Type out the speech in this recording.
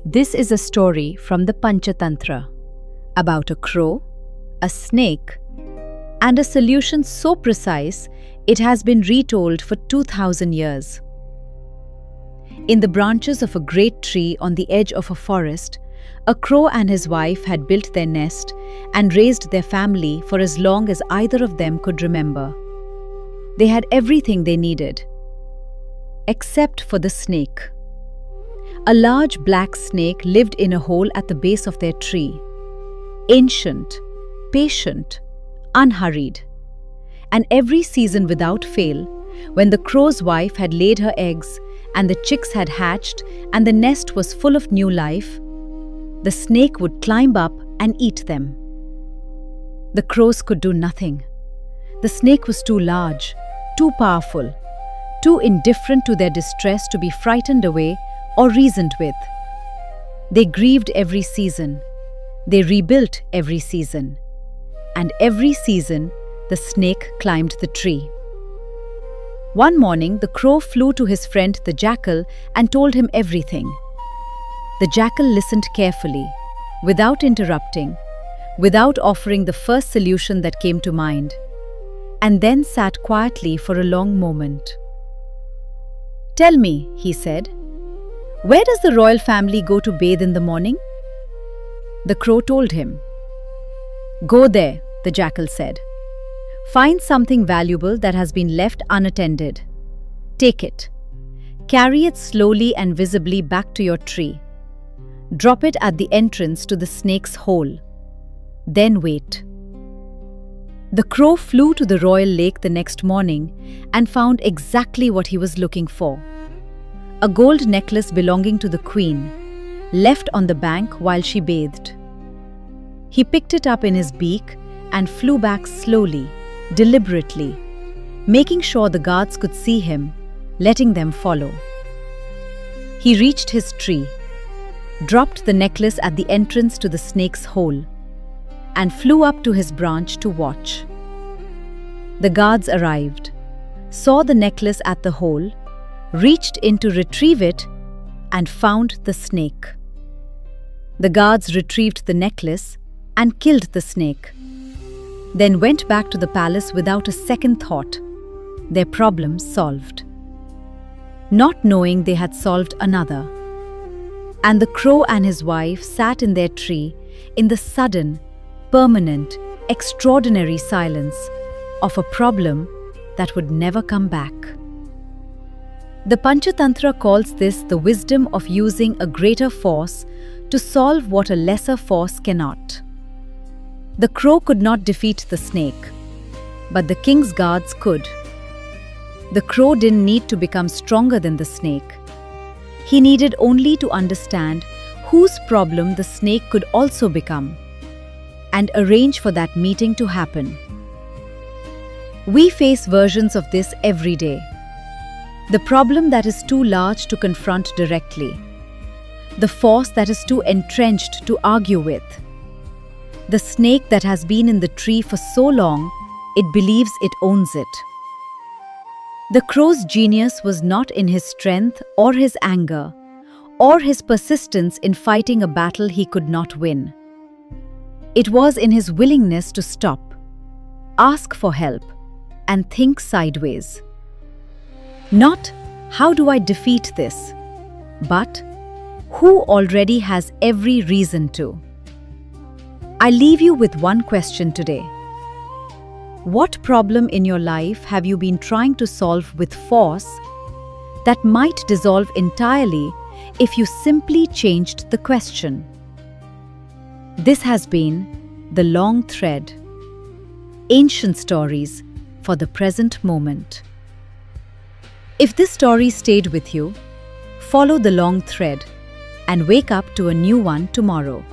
This is a story from the Panchatantra about a crow, a snake, and a solution so precise it has been retold for 2000 years. In the branches of a great tree on the edge of a forest, a crow and his wife had built their nest and raised their family for as long as either of them could remember. They had everything they needed, except for the snake. A large black snake lived in a hole at the base of their tree. Ancient, patient, unhurried. And every season without fail, when the crow's wife had laid her eggs and the chicks had hatched and the nest was full of new life, the snake would climb up and eat them. The crows could do nothing. The snake was too large, too powerful, too indifferent to their distress to be frightened away or reasoned with. They grieved every season. They rebuilt every season. And every season, the snake climbed the tree. One morning, the crow flew to his friend the jackal and told him everything. The jackal listened carefully, without interrupting, without offering the first solution that came to mind, and then sat quietly for a long moment. "Tell me," he said, "where does the royal family go to bathe in the morning?" The crow told him. "Go there," the jackal said. "Find something valuable that has been left unattended. Take it. Carry it slowly and visibly back to your tree. Drop it at the entrance to the snake's hole. Then wait." The crow flew to the royal lake the next morning and found exactly what he was looking for. A gold necklace belonging to the queen, left on the bank while she bathed. He picked it up in his beak and flew back slowly, deliberately, making sure the guards could see him, letting them follow. He reached his tree, dropped the necklace at the entrance to the snake's hole, and flew up to his branch to watch. The guards arrived, saw the necklace at the hole, reached in to retrieve it, and found the snake. The guards retrieved the necklace and killed the snake, then went back to the palace without a second thought, their problem solved. Not knowing they had solved another. And the crow and his wife sat in their tree in the sudden, permanent, extraordinary silence of a problem that would never come back. The Panchatantra calls this the wisdom of using a greater force to solve what a lesser force cannot. The crow could not defeat the snake, but the king's guards could. The crow didn't need to become stronger than the snake. He needed only to understand whose problem the snake could also become, and arrange for that meeting to happen. We face versions of this every day. The problem that is too large to confront directly. The force that is too entrenched to argue with. The snake that has been in the tree for so long, it believes it owns it. The crow's genius was not in his strength or his anger, or his persistence in fighting a battle he could not win. It was in his willingness to stop, ask for help, and think sideways. Not, "How do I defeat this?" but, "Who already has every reason to?" I leave you with one question today. What problem in your life have you been trying to solve with force that might dissolve entirely if you simply changed the question? This has been The Long Thread. Ancient stories for the present moment. If this story stayed with you, follow the long thread and wake up to a new one tomorrow.